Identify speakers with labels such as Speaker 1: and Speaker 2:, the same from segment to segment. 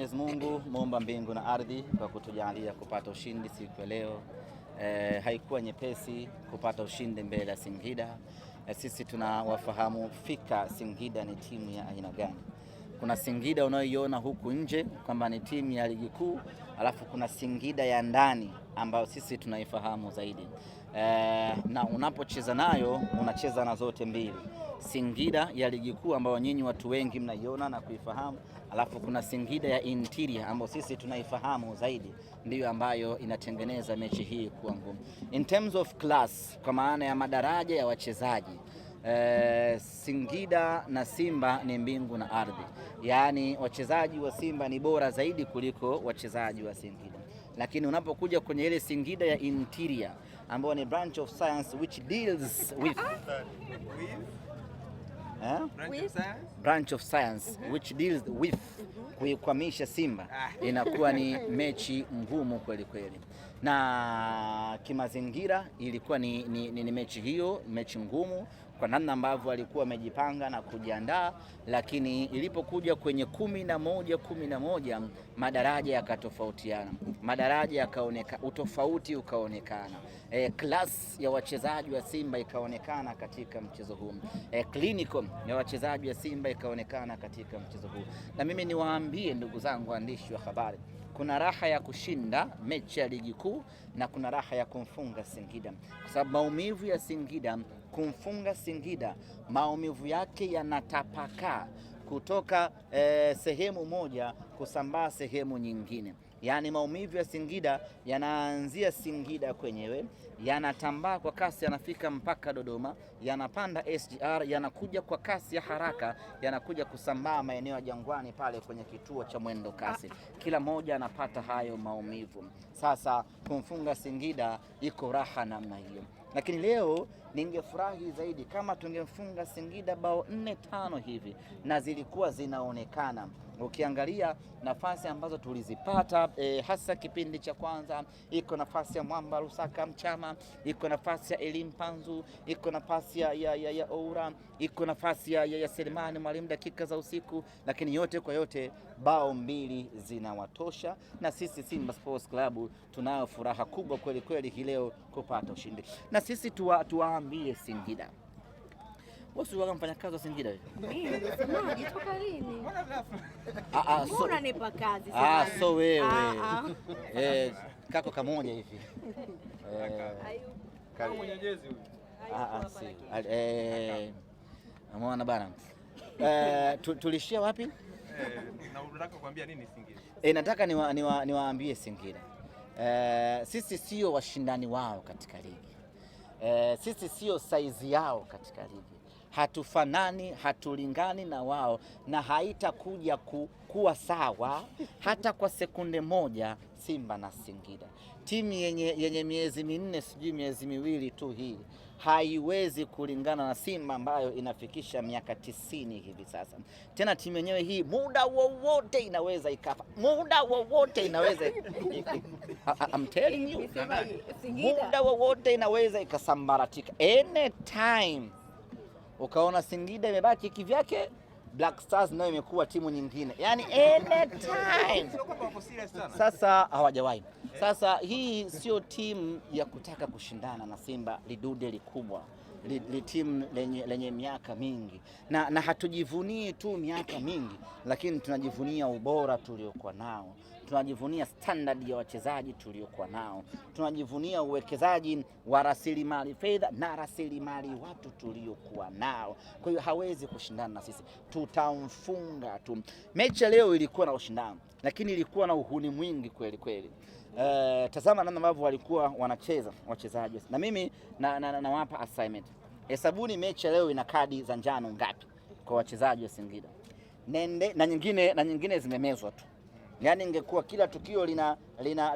Speaker 1: Mwenyezi Mungu muumba mbingu na ardhi kwa kutujalia kupata ushindi siku ya leo. Haikuwa nyepesi kupata ushindi mbele ya Singida. Sisi tunawafahamu fika Singida ni timu ya aina gani. Kuna Singida unayoiona huku nje kwamba ni timu ya ligi kuu, alafu kuna Singida ya ndani ambayo sisi tunaifahamu zaidi. Na unapocheza nayo unacheza na zote mbili. Singida ya ligi kuu ambayo nyinyi watu wengi mnaiona na kuifahamu, alafu kuna Singida ya interior ambayo sisi tunaifahamu zaidi, ndiyo ambayo inatengeneza mechi hii kuwa ngumu. In terms of class, kwa maana ya madaraja ya wachezaji, Singida na Simba ni mbingu na ardhi. Yaani wachezaji wa Simba ni bora zaidi kuliko wachezaji wa Singida. Lakini unapokuja kwenye ile Singida ya interior ambayo ni branch of science which deals with branch of science which deals with kuikwamisha Simba, inakuwa ni mechi ngumu kweli kweli. Na kimazingira ilikuwa ni mechi hiyo, mechi ngumu kwa namna ambavyo walikuwa wamejipanga na kujiandaa, lakini ilipokuja kwenye 11 madaraja yakatofautiana, madaraja yakaonekana, utofauti ukaonekana, class ya wachezaji wa Simba ikaonekana katika mchezo huu, clinical ya wachezaji wa Simba ikaonekana katika mchezo huu. Na mimi niwaambie ndugu zangu waandishi wa habari, kuna raha ya kushinda mechi ya ligi kuu na kuna raha ya kumfunga Singida, kwa sababu maumivu ya Singida, kumfunga Singida, maumivu yake yanatapakaa kutoka sehemu moja kusambaa sehemu nyingine. Yaani maumivu ya Singida yanaanzia Singida kwenyewe, yanatambaa kwa kasi, yanafika mpaka Dodoma, yanapanda SGR, yanakuja kwa kasi ya haraka, yanakuja kusambaa maeneo ya Jangwani pale kwenye kituo cha mwendo kasi. Kila moja anapata hayo maumivu. Sasa kumfunga Singida iko raha namna hiyo. Lakini leo ningefurahi zaidi kama tungemfunga Singida bao 4-5 hivi, na zilikuwa zinaonekana. Ukiangalia nafasi ambazo tulizipata, hasa kipindi cha kwanza, iko nafasi ya Mwamba Lusaka Mchama, iko nafasi ya Elim Panzu, iko nafasi ya Oura, iko nafasi ya Selemani Mwalimu dakika za usiku, lakini yote kwa yote bao 2 zinawatosha, na sisi Simba Sports Club tunayo furaha kubwa kweli kweli hii leo kupata ushindi. Na sisi tuwaambie Singida, wasi waga mfanyakazi wa Singida wewe.
Speaker 2: Mimi nasemaje toka lini? Mbona nipa kazi
Speaker 1: sasa? So wewe. Kako kamoja hivi.
Speaker 3: Kama mwenye jezi huyu.
Speaker 1: Si. Umeona bana. Tulishia wapi?
Speaker 3: Na unataka kuambia nini Singida?
Speaker 1: Nataka niwaambie Singida. Sisi sio washindani wao katika ligi. Sisi sio saizi yao katika ligi. Hatufanani, hatulingani na wao, na haitakuja kuwa sawa hata kwa sekunde moja Simba na Singida. Timu yenye miezi 4 sijui miezi 2 tu hii haiwezi kulingana na Simba ambayo inafikisha miaka 90 hivi sasa. Tena timu yenyewe hii muda wowote inaweza ikafa, muda wowote inaweza I'm telling you, muda wowote inaweza ikasambaratika anytime. Ukaona Singida imebaki kivyake, Black Stars nayo imekuwa timu nyingine, yani anytime. Sasa hawajawahi. Sasa hii sio timu ya kutaka kushindana na Simba, lidude likubwa, timu lenye miaka mingi, na hatujivunii tu miaka mingi, lakini tunajivunia ubora tuliokuwa nao, tunajivunia standard ya wachezaji tuliokuwa nao, tunajivunia uwekezaji wa rasilimali fedha na rasilimali watu tuliokuwa nao. Kwa hiyo hawezi kushindana na sisi, tutamfunga tu. Mechi leo ilikuwa na ushindani, lakini ilikuwa na uhuni mwingi kweli kweli. Tazama namna ambavyo walikuwa wanacheza wachezaji, na mimi nawapa assignment. Hesabuni mechi leo ina kadi za njano ngapi kwa wachezaji wa Singida. Na nyingine zimemezwa tu. Yaani ingekuwa kila tukio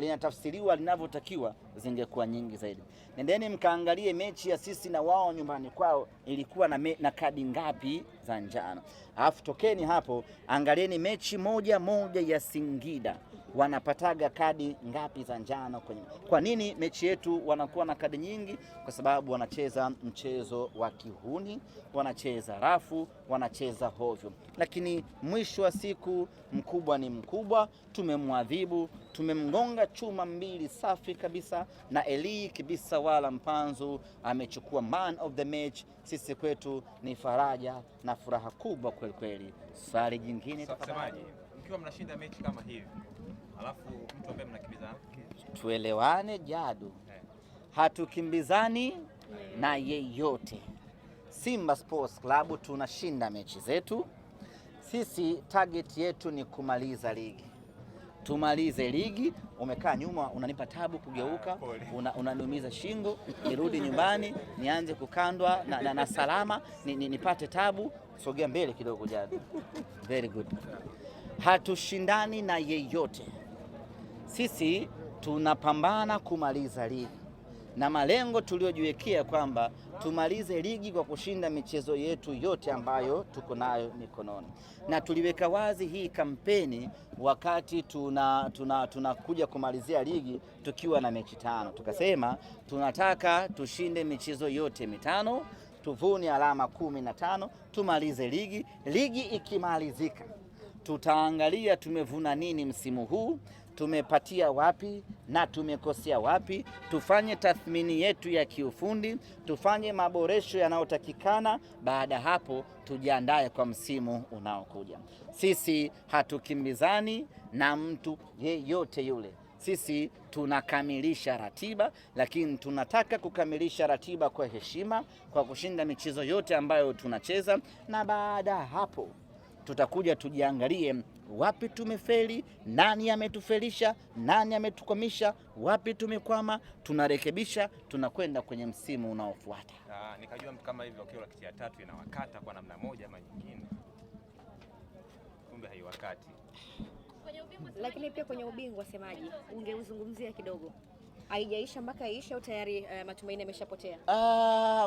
Speaker 1: linatafsiriwa linavyotakiwa zingekuwa nyingi zaidi. Nendeni mkaangalie mechi ya sisi na wao nyumbani kwao ilikuwa na kadi ngapi za njano. Alafu tokeni hapo angalieni mechi moja ya Singida wanapataga kadi ngapi za njano kwenye. Kwa nini mechi yetu wanakuwa na kadi nyingi? Kwa sababu wanacheza mchezo wa kihuni, wanacheza rafu, wanacheza hovyo. Lakini mwisho wa siku mkubwa ni mkubwa, tumemwadhibu, tumemgonga chuma 2 safi kabisa, na Eli Kibisa wala Mpanzu amechukua man of the match. Sisi kwetu ni faraja na furaha kubwa kweli kweli. Swali jingine
Speaker 3: tafadhali. Mkiwa mnashinda mechi kama hivi, alafu mtu ambaye mnakimbizana,
Speaker 1: tuelewane Jadu, hatukimbizani na yeyote. Simba Sports Club tunashinda mechi zetu. Sisi target yetu ni kumaliza ligi. Tumalize ligi. Umekaa nyuma unanipa tabu kugeuka, unaniumiza shingo, nirudi nyumbani nianze kukandwa na salama nipate tabu. Sogea mbele kidogo Jadu. Very good. Hatushindani na yeyote. Sisi tunapambana kumaliza ligi, na malengo tuliojiwekea kwamba tumalize ligi kwa kushinda michezo yetu yote ambayo tuko nayo mikononi. Na tuliweka wazi hii kampeni wakati tunakuja kumalizia ligi tukiwa na mechi 5. Tukasema tunataka tushinde michezo yote 5, tuvune alama 15, tumalize ligi. Ligi ikimalizika tutaangalia tumevuna nini msimu huu, tumepatia wapi na tumekosea wapi, tufanye tathmini yetu ya kiufundi, tufanye maboresho yanayotakikana. Baada hapo tujiandae kwa msimu unaokuja. Sisi hatukimbizani na mtu yeyote yule. Sisi tunakamilisha ratiba, lakini tunataka kukamilisha ratiba kwa heshima, kwa kushinda michezo yote ambayo tunacheza, na baada hapo tutakuja tujiangalie wapi tumefeli, nani ametufelisha, nani ametukwamisha, wapi tumekwama, tunarekebisha, tunakwenda kwenye msimu unaofuata.
Speaker 3: Nikajua mtu kama hivyo ukiwa kiti ya 3 inawakata kwa namna moja ama nyingine, kumbe haiwakati.
Speaker 2: Lakini pia kwenye ubingwa semaji, ungeuzungumzia kidogo? Haijaisha mpaka iisha au tayari matumaini yameshapotea?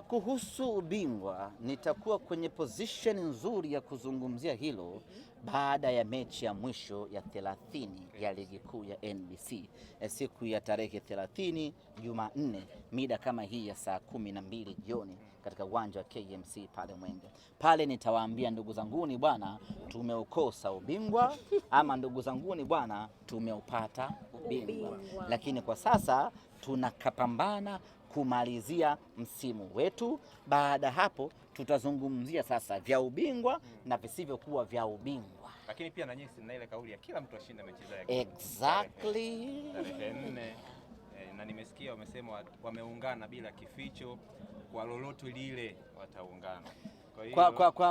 Speaker 1: Kuhusu ubingwa nitakuwa kwenye position nzuri ya kuzungumzia hilo baada ya mechi ya mwisho ya 30 ya ligi kuu ya NBC siku ya tarehe 30 Jumanne mida kama hii ya saa 12 jioni katika uwanja wa KMC pale Mwenge. Pale nitawaambia ndugu zanguni bwana, tumeukosa ubingwa, ama ndugu zanguni bwana, tumeupata ubingwa. Lakini kwa sasa tunakapambana kumalizia msimu wetu. Baada hapo tutazungumzia sasa vya ubingwa na visivyokuwa vya ubingwa.
Speaker 3: Lakini pia na nyinyi mna ile kauli ya kila mtu ashinda mechi zake.
Speaker 1: Exactly.
Speaker 3: Na nimesikia wamesema wameungana bila kificho, kwa lolote lile wataungana.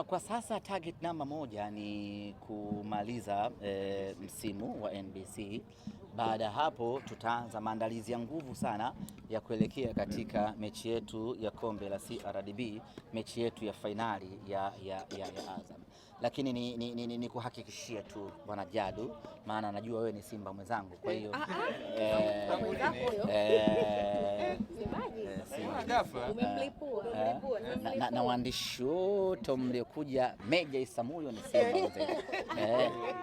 Speaker 1: Kwa sasa target namba 1 ni kumaliza msimu wa NBC. Baada hapo tutaanza maandalizi ya nguvu sana ya kuelekea katika mechi yetu ya kombe la CRDB, mechi yetu ya fainali ya Azam. Lakini ni kuhakikishia tu bwana Jadu, maana najua wewe ni Simba mwenzangu, kwa hiyo na waandishi wote mliokuja Meja Isamuyo ni Simba wenzetu.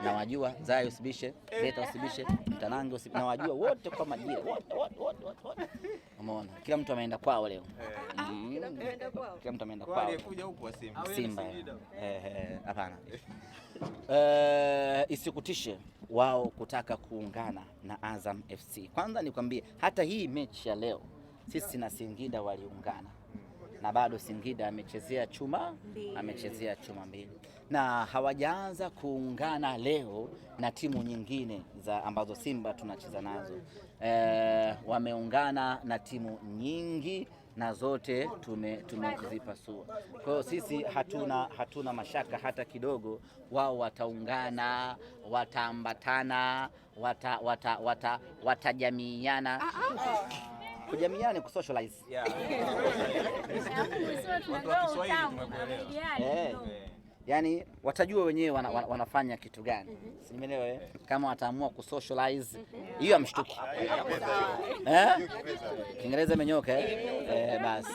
Speaker 1: Na wajua Zai usibishe, Beta usibishe, Mtanange usibishe, na wajua wote kwa majira wote. Umeona? Kila mtu ameenda kwao leo. Kila mtu ameenda kwao.
Speaker 3: Aliyekuja huko wa
Speaker 1: Simba. Hapana. Isikutishe wao kutaka kuungana na Azam FC. Kwanza nikwambie hata hii mechi ya leo sisi na Singida waliungana, na bado Singida amechezea chuma 2 na hawajaanza kuungana leo na timu nyingine ambazo Simba tunacheza nazo. Wameungana na timu nyingi na zote tumezipasua. Kwa hiyo sisi hatuna mashaka hata kidogo, wao wataungana, wataambatana, watajamiiana. Kujamiiana ku socialize. yani watajua wenyewe wanafanya kitu gani. Simeelewa kama wataamua kusocialize hiyo amshtuki. Kiingereza imenyoka basi.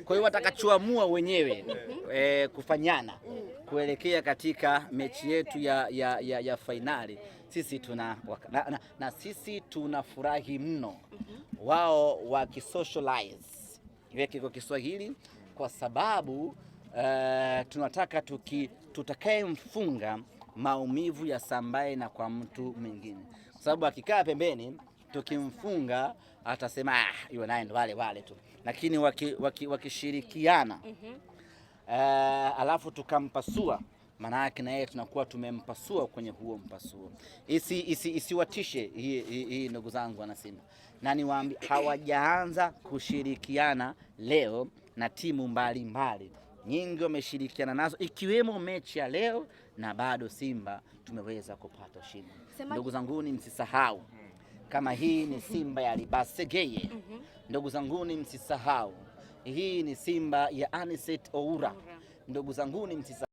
Speaker 1: Kwa hiyo watakachoamua wenyewe kufanyana kuelekea katika mechi yetu ya fainali, sisi sisi tunafurahi mno wao wakisocialize, iweke kwa Kiswahili, kwa sababu tunataka tutakaye mfunga maumivu ya sambaye na kwa mtu mwingine, kwa sababu akikaa pembeni tukimfunga atasema yule naye ndo wale tu, lakini wakishirikiana alafu tukampasua, maana yake na yeye tunakuwa tumempasua kwenye huo mpasuo. Isiwatishe hii ndugu zangu wana Simba, na niwaambie hawajaanza kushirikiana leo na timu mbalimbali nyingi wameshirikiana nazo, ikiwemo mechi ya leo, na bado Simba tumeweza kupata ushindi. Ndugu zanguni, msisahau kama hii ni Simba ya Libasegeye. Ndugu zanguni, msisahau hii ni Simba ya Anicet Oura. Ndugu zanguni, msisahau